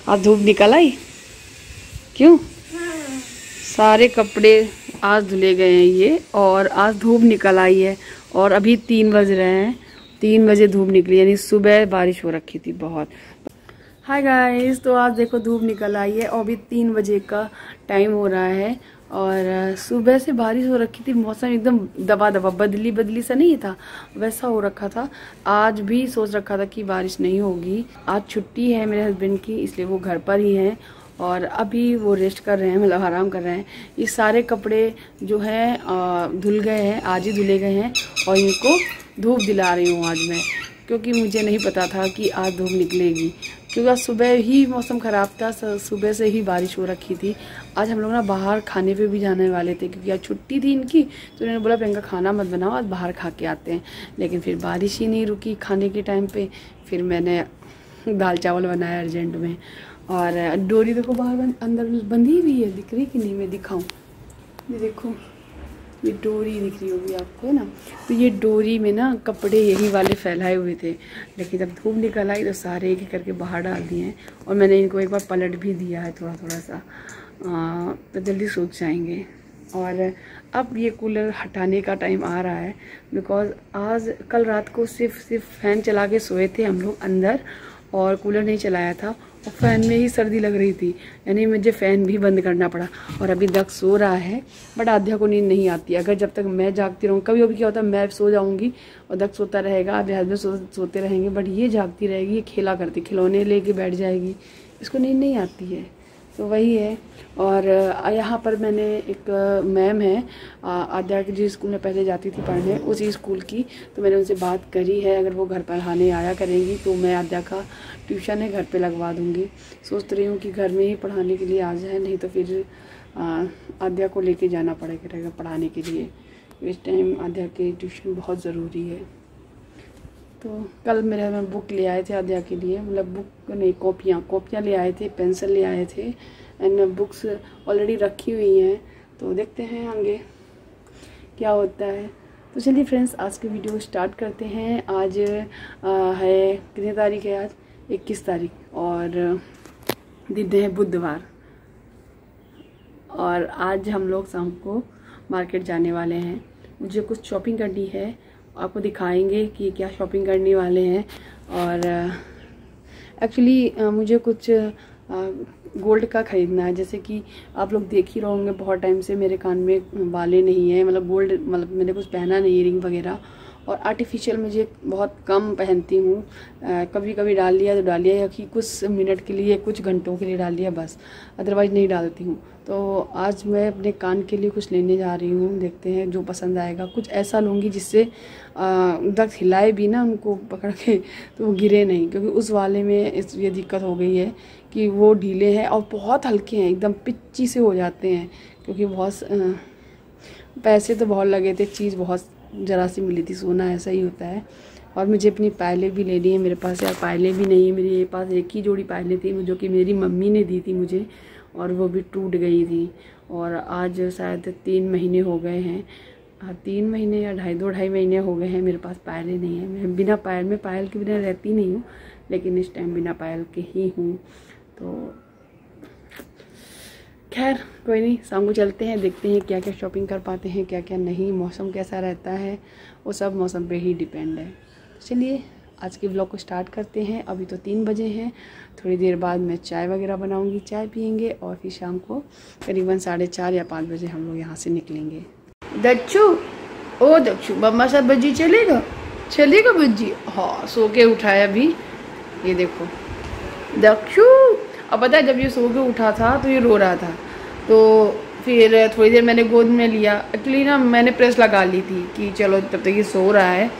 आज धूप निकल आई क्यों? सारे कपड़े आज धुले गए हैं ये, और आज धूप निकल आई है और अभी 3 बज रहे हैं। 3 बजे धूप निकली, यानी सुबह बारिश हो रखी थी बहुत। हाय गाइस, तो आज देखो धूप निकल आई है और अभी 3 बजे का टाइम हो रहा है और सुबह से बारिश हो रखी थी। मौसम एकदम दबा दबा बदली सा नहीं था, वैसा हो रखा था। आज भी सोच रखा था कि बारिश नहीं होगी। आज छुट्टी है मेरे हस्बैंड की, इसलिए वो घर पर ही हैं और अभी वो रेस्ट कर रहे हैं, मतलब आराम कर रहे हैं। ये सारे कपड़े जो हैं धुल गए हैं, आज ही धुले गए हैं और इनको धूप दिला रही हूँ आज मैं, क्योंकि मुझे नहीं पता था कि आज धूप निकलेगी, क्योंकि आज सुबह ही मौसम ख़राब था, सुबह से ही बारिश हो रखी थी। आज हम लोग ना बाहर खाने पे भी जाने वाले थे, क्योंकि आज छुट्टी थी इनकी, तो उन्होंने बोला प्रियंका खाना मत बनाओ, आज बाहर खा के आते हैं। लेकिन फिर बारिश ही नहीं रुकी खाने के टाइम पे, फिर मैंने दाल चावल बनाया अर्जेंट में। और डोरी देखो बाहर अंदर बंधी हुई है, दिख रही कि नहीं मैं दिखाऊँ? ये देखो, ये डोरी दिख रही होगी आपको, है ना। तो ये डोरी में ना कपड़े यही वाले फैलाए हुए थे, लेकिन जब धूप निकल आई तो सारे एक एक करके बाहर डाल दिए हैं और मैंने इनको एक बार पलट भी दिया है थोड़ा थोड़ा सा, तो जल्दी सूख जाएंगे। और अब ये कूलर हटाने का टाइम आ रहा है, बिकॉज़ आज कल रात को सिर्फ फ़ैन चला के सोए थे हम लोग अंदर और कूलर नहीं चलाया था और फ़ैन में ही सर्दी लग रही थी, यानी मुझे फ़ैन भी बंद करना पड़ा। और अभी दक्ष सो रहा है, बट आध्या को नींद नहीं आती अगर जब तक मैं जागती रहूँ। कभी कभी क्या होता है, मैं सो जाऊँगी और दक्ष सोता रहेगा, मेरे हस्बैंड सोते रहेंगे, बट ये जागती रहेगी, ये खेला करती, खिलौने लेके बैठ जाएगी, इसको नींद नहीं आती है। तो वही है। और यहाँ पर मैंने एक मैम है आद्या की, जिस स्कूल में पहले जाती थी पढ़ने, उसी स्कूल की, तो मैंने उनसे बात करी है, अगर वो घर पढ़ाने आया करेंगी तो मैं आद्या का ट्यूशन है घर पे लगवा दूँगी। सोच रही हूँ कि घर में ही पढ़ाने के लिए आ जाए, नहीं तो फिर आद्या को लेके जाना पड़ेगा पढ़ाने के लिए। इस टाइम आद्या की ट्यूशन बहुत ज़रूरी है। तो कल मेरे हस्बैंड बुक ले आए थे आद्या के लिए, मतलब बुक नहीं, कॉपियाँ ले आए थे, पेंसिल ले आए थे, एंड बुक्स ऑलरेडी रखी हुई हैं। तो देखते हैं आगे क्या होता है। तो चलिए फ्रेंड्स, आज की वीडियो स्टार्ट करते हैं। आज है कितनी तारीख है? आज 21 तारीख और दिन है बुधवार। और आज हम लोग शाम को मार्केट जाने वाले हैं। मुझे कुछ शॉपिंग करनी है, आपको दिखाएंगे कि क्या शॉपिंग करने वाले हैं। और एक्चुअली मुझे कुछ गोल्ड का ख़रीदना है, जैसे कि आप लोग देख ही रहोगे बहुत टाइम से मेरे कान में वाले नहीं है, मतलब गोल्ड, मतलब मैंने कुछ पहना नहीं, रिंग वगैरह। और आर्टिफिशियल मुझे बहुत कम पहनती हूँ, कभी कभी डाल लिया तो डाल लिया, या कि कुछ मिनट के लिए, कुछ घंटों के लिए डाल लिया बस, अदरवाइज़ नहीं डालती हूँ। तो आज मैं अपने कान के लिए कुछ लेने जा रही हूँ, देखते हैं जो पसंद आएगा। कुछ ऐसा लूँगी जिससे दर्द हिलाए भी ना उनको पकड़ के तो वो गिरे नहीं, क्योंकि उस वाले में ये दिक्कत हो गई है कि वो ढीले हैं और बहुत हल्के हैं, एकदम पिच्ची से हो जाते हैं, क्योंकि बहुत पैसे तो बहुत लगे थे, चीज़ बहुत ज़रा सी मिली थी, सोना ऐसा ही होता है। और मुझे अपनी पायलें भी लेनी है, मेरे पास यार पायलें भी नहीं है। मेरे पास एक ही जोड़ी पायलें थी जो कि मेरी मम्मी ने दी थी मुझे, और वो भी टूट गई थी। और आज शायद 3 महीने हो गए हैं, 3 महीने या 2.5 महीने हो गए हैं, मेरे पास पायलें नहीं है। मैं बिना पायल में, पायल के बिना रहती नहीं हूँ, लेकिन इस टाइम बिना पायल के ही हूँ। तो खैर कोई नहीं, शाम को चलते हैं, देखते हैं क्या क्या शॉपिंग कर पाते हैं, क्या क्या नहीं, मौसम कैसा रहता है, वो सब मौसम पे ही डिपेंड है। चलिए आज के ब्लॉग को स्टार्ट करते हैं। अभी तो 3 बजे हैं, थोड़ी देर बाद मैं चाय वगैरह बनाऊंगी, चाय पियेंगे और फिर शाम को करीबन 4:30 या 5 बजे हम लोग यहाँ से निकलेंगे। दच्चू, ओ दच्चू, मम्मा साथ बज्जी चलेगा बज्जी? हाँ, सो के उठाया अभी, ये देखो दच्चू। अब पता है, जब ये सो के उठा था तो ये रो रहा था, तो फिर थोड़ी देर मैंने गोद में लिया। एक्चुअली ना मैंने प्रेस लगा ली थी कि चलो तब तक ये सो रहा है,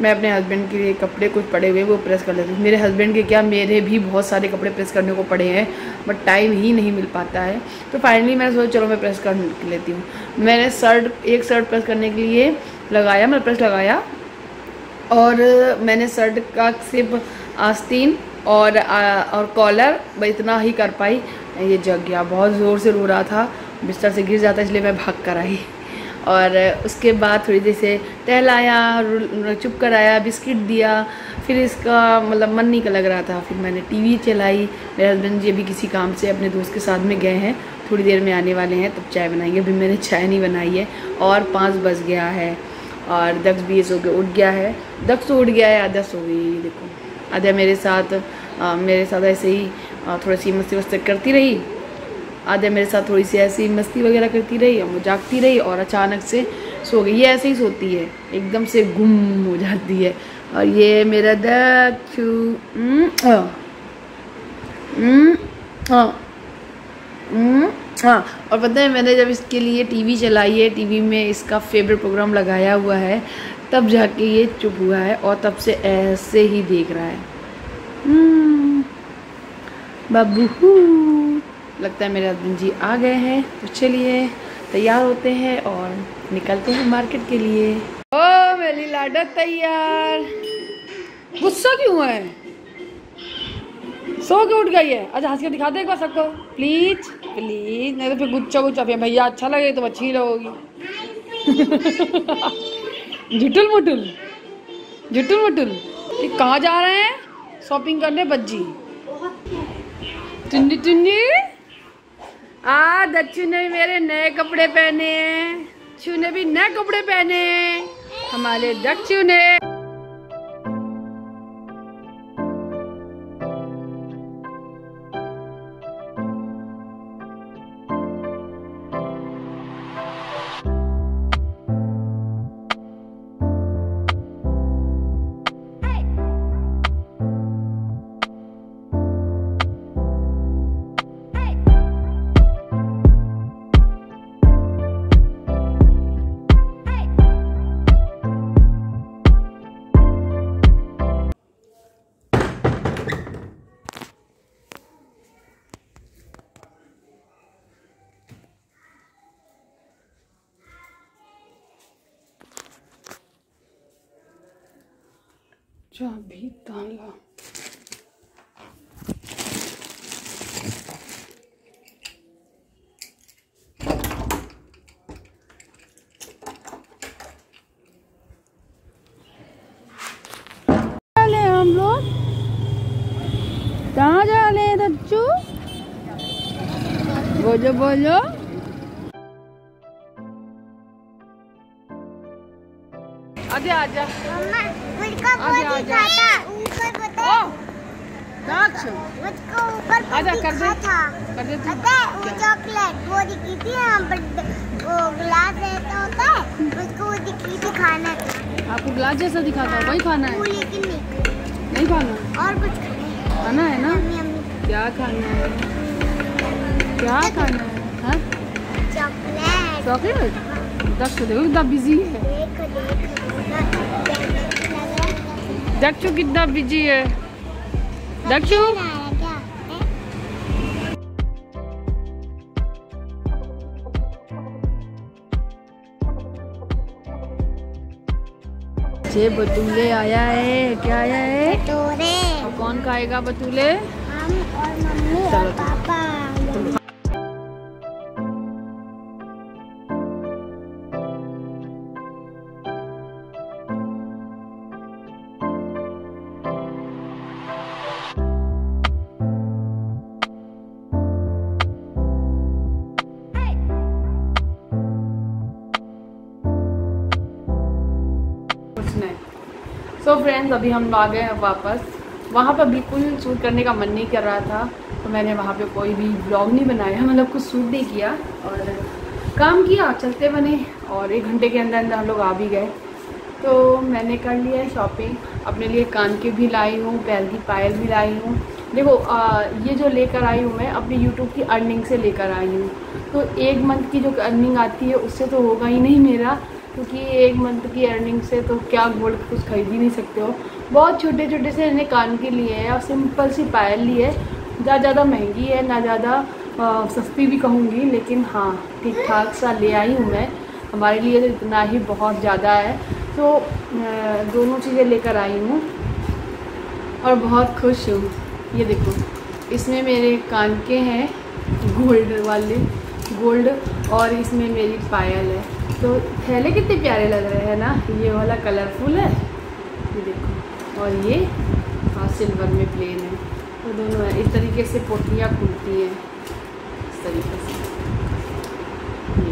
मैं अपने हस्बैंड के लिए कपड़े कुछ पड़े हुए वो प्रेस कर लेती हूँ। मेरे हस्बैंड के क्या, मेरे भी बहुत सारे कपड़े प्रेस करने को पड़े हैं, बट टाइम ही नहीं मिल पाता है। तो फाइनली मैंने सोचा चलो मैं प्रेस कर लेती हूँ। मैंने एक शर्ट प्रेस करने के लिए लगाया, मैं प्रेस लगाया, और मैंने शर्ट का सिर्फ आस्तीन और कॉलर इतना ही कर पाई। ये जग गया, बहुत ज़ोर से रो रहा था, बिस्तर से गिर जाता, इसलिए मैं भाग कर आई। और उसके बाद थोड़ी देर से टहलाया, चुप कर आया, बिस्किट दिया। फिर इसका मतलब मन नहीं लग रहा था, फिर मैंने टीवी चलाई। मेरे हस्बैंड जी अभी किसी काम से अपने दोस्त के साथ में गए हैं, थोड़ी देर में आने वाले हैं, तब चाय बनाएंगे। अभी मैंने चाय नहीं बनाई है और 5 बज गया है और दक्ष भी सो के उठ गया है। दक्ष तो उठ गया है, आधा सो गई। देखो आधा मेरे साथ ऐसे ही थोड़ी सी मस्ती वस्ती करती रही, आधा मेरे साथ थोड़ी सी ऐसी मस्ती वगैरह करती रही और वो जागती रही और अचानक से सो गई। ये ऐसे ही सोती है, एकदम से गुम हो जाती है। और ये मेरा दक्षु हाँ। और पता है मैंने जब इसके लिए टीवी चलाई है, टीवी में इसका फेवरेट प्रोग्राम लगाया हुआ है, तब जाके ये चुप हुआ है और तब से ऐसे ही देख रहा है। बाबू लगता है मेरे हस्बैंड जी आ गए हैं, तो चलिए तैयार होते हैं और निकलते हैं मार्केट के लिए। ओ मेरी लाडा तैयार। गुस्सा क्यों है? सो के उठ गई है। अच्छा हंस के दिखा दे एक बार सबको प्लीज प्लीज, नहीं तो फिर गुच्चा भैया अच्छा लगे तो अच्छी रहोगी। झुटुल मुटुल कहाँ जा रहे हैं? शॉपिंग करने बज्जी टुन्नी दक्षु ने मेरे नए कपड़े पहने हैं, दक्षु ने भी नए कपड़े पहने हैं हमारे दक्षु ने। चाबी ताला हम लोग कहाँ जा रहे हैं दच्चू? बोलो आजा आजा आजा कर दे वो चॉकलेट वो दिखी थी यहाँ पर, वो ग्लास रहता होता है उसको वो दिखी थी खाना। आपको ग्लास जैसा दिखाता है वही खाना है? लेकिन नहीं खाना और कुछ खाना है ना? क्या खाना है? हाँ? चॉकलेट दक्षु देखो कितना बिजी है। दक्षु कितना बिजी है। दक्षु ये बतूले आया है। क्या आया है? बटूरे। और कौन खाएगा बतूले? हम और मम्मी और पापा। सो फ्रेंड्स अभी हम आ गए हैं वापस। वहाँ पर बिल्कुल शूट करने का मन नहीं कर रहा था, तो मैंने वहाँ पे कोई भी ब्लॉग नहीं बनाया, मतलब कुछ शूट नहीं किया और काम किया, चलते बने। और 1 घंटे के अंदर अंदर हम लोग आ भी गए। तो मैंने कर लिया है शॉपिंग, अपने लिए कान के भी लाई हूँ, पैर की पायल भी लाई हूँ। देखो ये जो लेकर आई हूँ मैं अपनी यूट्यूब की अर्निंग से लेकर आई हूँ। तो 1 मंथ की जो अर्निंग आती है उससे तो होगा ही नहीं मेरा, क्योंकि 1 मंथ की अर्निंग से तो क्या गोल्ड कुछ खरीद ही नहीं सकते हो। बहुत छोटे छोटे से मैंने कान के लिए है और सिंपल सी पायल ली है, ज़्यादा महंगी है ना ज़्यादा सस्ती भी कहूँगी, लेकिन हाँ ठीक ठाक सा ले आई हूँ मैं। हमारे लिए तो इतना ही बहुत ज़्यादा है। तो दोनों चीज़ें लेकर आई हूँ और बहुत खुश हूँ। ये देखो इसमें मेरे कान के हैं गोल्ड वाले, गोल्ड, और इसमें मेरी पायल है। तो थैले कितने प्यारे लग रहे हैं ना, ये वाला कलरफुल है, ये देखो, और ये सिल्वर में प्लेन है, तो दोनों है। इस तरीके से पोटलियाँ खुलती हैं इस तरीके से, ये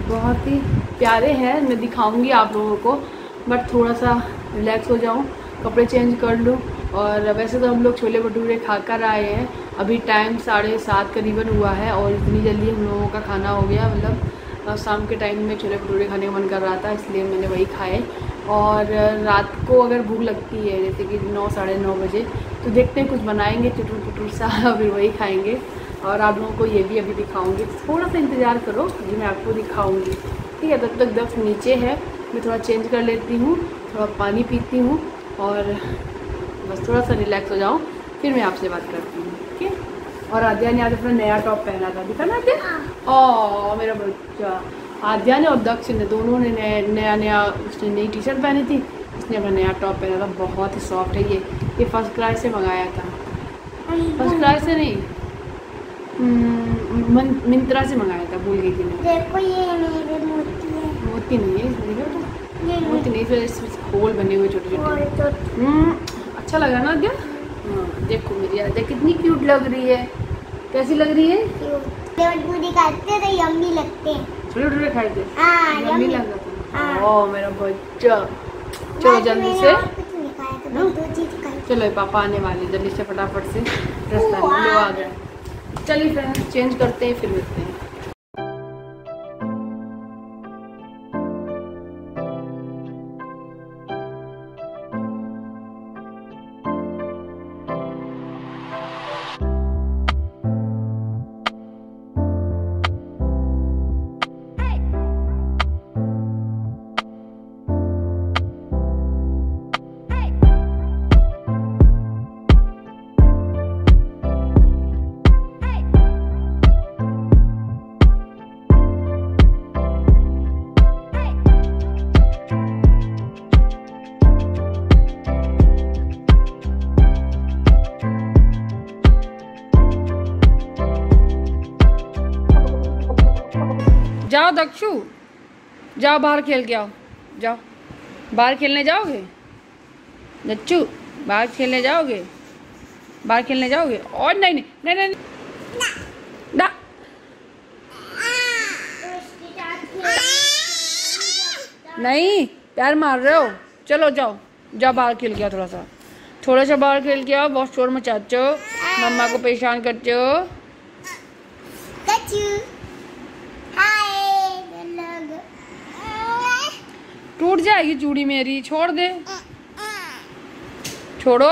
बहुत ही प्यारे हैं। मैं दिखाऊंगी आप लोगों को, बट थोड़ा सा रिलैक्स हो जाऊं, कपड़े चेंज कर लूं। और वैसे तो हम लोग छोले भटूरे खाकर आए हैं, अभी टाइम 7:30 करीबन हुआ है, और इतनी जल्दी हम लोगों का खाना हो गया। मतलब शाम के टाइम में छोले भटूरे खाने का मन कर रहा था, इसलिए मैंने वही खाए। और रात को अगर भूख लगती है जैसे कि 9 साढ़े 9 बजे, तो देखते हैं कुछ बनाएंगे चटुर पुटुर सा, फिर वही खाएंगे। और आप लोगों को ये भी अभी दिखाऊंगी, थोड़ा सा इंतज़ार करो, ये मैं आपको दिखाऊंगी, ठीक है। तब तक दक्ष नीचे है, मैं थोड़ा चेंज कर लेती हूँ, थोड़ा पानी पीती हूँ, और बस थोड़ा सा रिलैक्स हो जाऊँ, फिर मैं आपसे बात करती हूँ, ठीक है। और आद्या ने आज अपना नया टॉप पहना था, दिखा ना आद्या? ओह मेरा बच्चा, आद्या ने और दक्ष ने दोनों ने नया उसने नई टी शर्ट पहनी थी, उसने अपना नया टॉप पहना था, बहुत ही सॉफ्ट है ये फर्स्ट क्राई से मंगाया था, फर्स्ट क्राई से नहीं, मिंत्रा से मंगाया था, भूल गई थी मैं। देखो ये मेरे मोती है, मोती नहीं है इसमें, मोती नहीं, फिर इसमें होल बने हुए छोटे छोटे। अच्छा लगा ना आद्या? हाँ, देखो मेरी आद्या कितनी क्यूट लग रही है, कैसी लग रही है? भटूरे खाते तो यम्मी लगते हैं, छोले भटूरे खाए थे, यम्मी लग रहा था। ओह मेरा बच्चा, चलो जल्दी से, चलो पापा आने वाले, जल्दी से फटाफट से ड्रेस लो, आ गए। चलिए फ्रेंड्स चेंज करते हैं, फिर मिलते हैं। जाओ दक्षु, जाओ बाहर खेल के आओ, जाओ बाहर खेलने जाओगे दच्चू, बाहर खेलने जाओगे, बाहर खेलने जाओगे? और नहीं नहीं नहीं नहीं, ना नहीं, प्यार मार रहे हो, चलो जाओ जाओ बाहर खेल के आओ, थोड़ा सा बाहर खेल के आओ, बहुत शोर मचाते हो, मम्मा को परेशान करते हो। टूट जाएगी चूड़ी मेरी, छोड़ दे, छोड़ो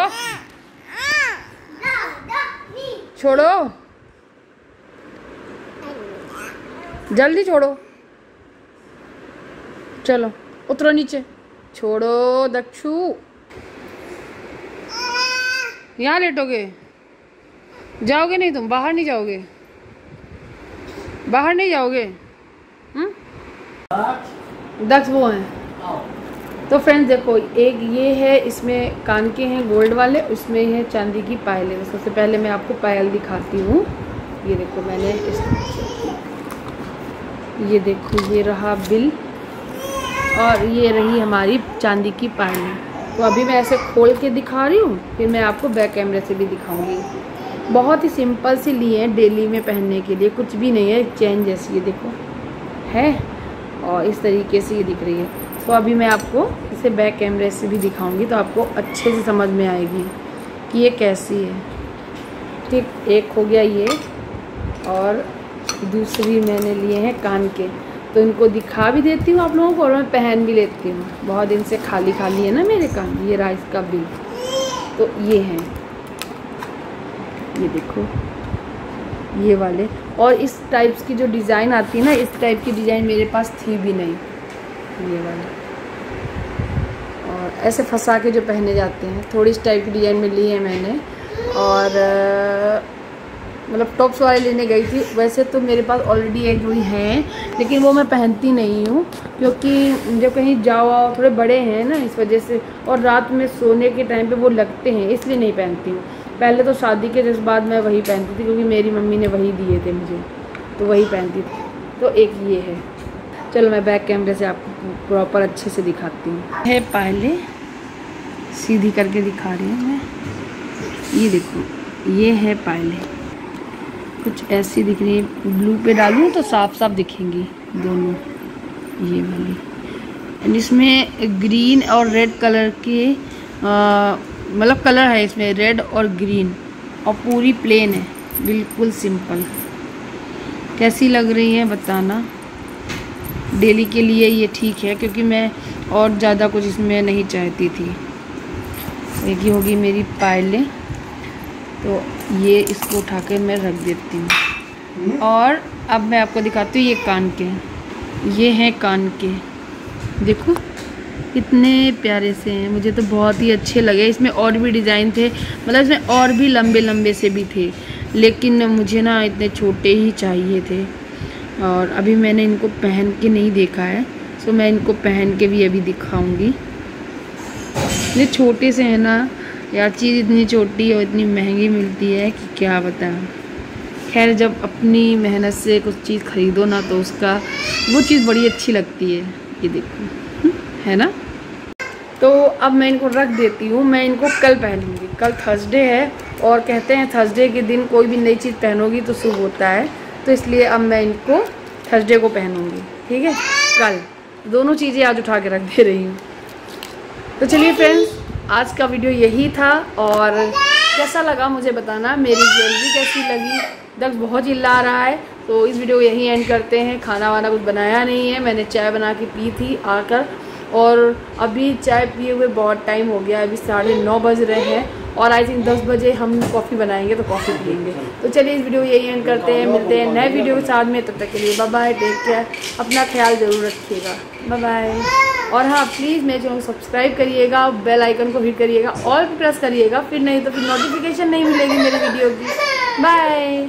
छोड़ो, जल्दी छोड़ो, चलो उतरो नीचे, छोड़ो दक्षु, यहाँ लेटोगे, जाओगे नहीं तुम, बाहर नहीं जाओगे, बाहर नहीं जाओगे? दक्ष वो हैं। तो फ्रेंड्स देखो, एक ये है, इसमें कान के हैं गोल्ड वाले, उसमें है चांदी की पायलें। सबसे पहले मैं आपको पायल दिखाती हूँ, ये देखो मैंने ये देखो, ये रहा बिल, और ये रही हमारी चांदी की पायलें। तो अभी मैं ऐसे खोल के दिखा रही हूँ, फिर मैं आपको बैक कैमरे से भी दिखाऊंगी। बहुत ही सिंपल सी लिए हैं डेली में पहनने के लिए, कुछ भी नहीं है, चेन जैसी ये देखो है, और इस तरीके से ये दिख रही है। तो अभी मैं आपको इसे बैक कैमरे से भी दिखाऊंगी, तो आपको अच्छे से समझ में आएगी कि ये कैसी है। ठीक, एक हो गया ये, और दूसरी मैंने लिए हैं कान के, तो इनको दिखा भी देती हूँ आप लोगों को, और मैं पहन भी लेती हूँ। बहुत दिन से खाली खाली है ना मेरे कान। ये रहा इसका बिल, तो ये हैं, ये देखो ये वाले। और इस टाइप्स की जो डिज़ाइन आती है ना, इस टाइप की डिज़ाइन मेरे पास थी भी नहीं, ये वाले। और ऐसे फंसा के जो पहने जाते हैं, थोड़ी इस टाइप की डिज़ाइन में ली है मैंने। और मतलब टॉप्स वाले लेने गई थी। वैसे तो मेरे पास ऑलरेडी एक जोड़ी हैं, लेकिन वो मैं पहनती नहीं हूँ, क्योंकि जब कहीं जाओ आओ थोड़े बड़े हैं ना, इस वजह से, और रात में सोने के टाइम पे वो लगते हैं, इसलिए नहीं पहनती हूँ। पहले तो शादी के जस्ट बाद मैं वही पहनती थी, क्योंकि मेरी मम्मी ने वही दिए थे मुझे, तो वही पहनती थी। तो एक ये है, चलो मैं बैक कैमरे से आपको प्रॉपर अच्छे से दिखाती हूँ। है पहले सीधी करके दिखा रही हूँ मैं, ये देखो, ये है पहले कुछ ऐसी दिख रही है। ब्लू पे डालूँ तो साफ साफ दिखेंगी दोनों, ये वाली। एंड इसमें ग्रीन और रेड कलर के मतलब कलर है इसमें, रेड और ग्रीन, और पूरी प्लेन है, बिल्कुल सिंपल। कैसी लग रही है बताना। डेली के लिए ये ठीक है, क्योंकि मैं और ज़्यादा कुछ इसमें नहीं चाहती थी। एक ही होगी मेरी पायलें, तो ये इसको उठा के मैं रख देती हूँ। और अब मैं आपको दिखाती हूँ ये कान के, ये हैं कान के, देखो कितने प्यारे से हैं। मुझे तो बहुत ही अच्छे लगे। इसमें और भी डिज़ाइन थे, मतलब इसमें और भी लंबे लंबे से भी थे, लेकिन मुझे ना इतने छोटे ही चाहिए थे। और अभी मैंने इनको पहन के नहीं देखा है, तो मैं इनको पहन के भी अभी दिखाऊंगी। इतने छोटे से है ना यार, चीज़ इतनी छोटी और इतनी महंगी मिलती है कि क्या बताऊं। खैर, जब अपनी मेहनत से कुछ चीज़ खरीदो ना, तो उसका वो चीज़ बड़ी अच्छी लगती है। ये देखो, है ना। तो अब मैं इनको रख देती हूँ। मैं इनको कल पहनूंगी। कल थर्सडे है, और कहते हैं थर्सडे के दिन कोई भी नई चीज़ पहनोगी तो शुभ होता है, तो इसलिए अब मैं इनको थर्सडे को पहनूंगी। ठीक है, कल दोनों चीज़ें आज उठा के रख दे रही हूँ। तो चलिए फ्रेंड्स, आज का वीडियो यही था, और कैसा लगा मुझे बताना। मेरी ज्वेलरी कैसी लगी। दक्ष बहुत चिल्ला रहा है, तो इस वीडियो को यहीं एंड करते हैं। खाना वाना कुछ बनाया नहीं है, मैंने चाय बना के पी थी आकर, और अभी चाय पिए हुए बहुत टाइम हो गया। अभी 9:30 बज रहे हैं, और आई थिंक 10 बजे हम कॉफ़ी बनाएंगे तो कॉफ़ी पियेंगे। तो चलिए इस वीडियो को यही एंड करते हैं। मिलते हैं नए वीडियो के साथ में, तब तक के लिए बाय बाय, टेक केयर, अपना ख्याल ज़रूर रखिएगा, बाय बाय। और हाँ, प्लीज़ मेरे चैनल को सब्सक्राइब करिएगा, बेल आइकन को हिट करिएगा, ऑल पे प्रेस करिएगा, फिर नहीं तो फिर नोटिफिकेशन नहीं मिलेगी मेरी वीडियो की। बाय।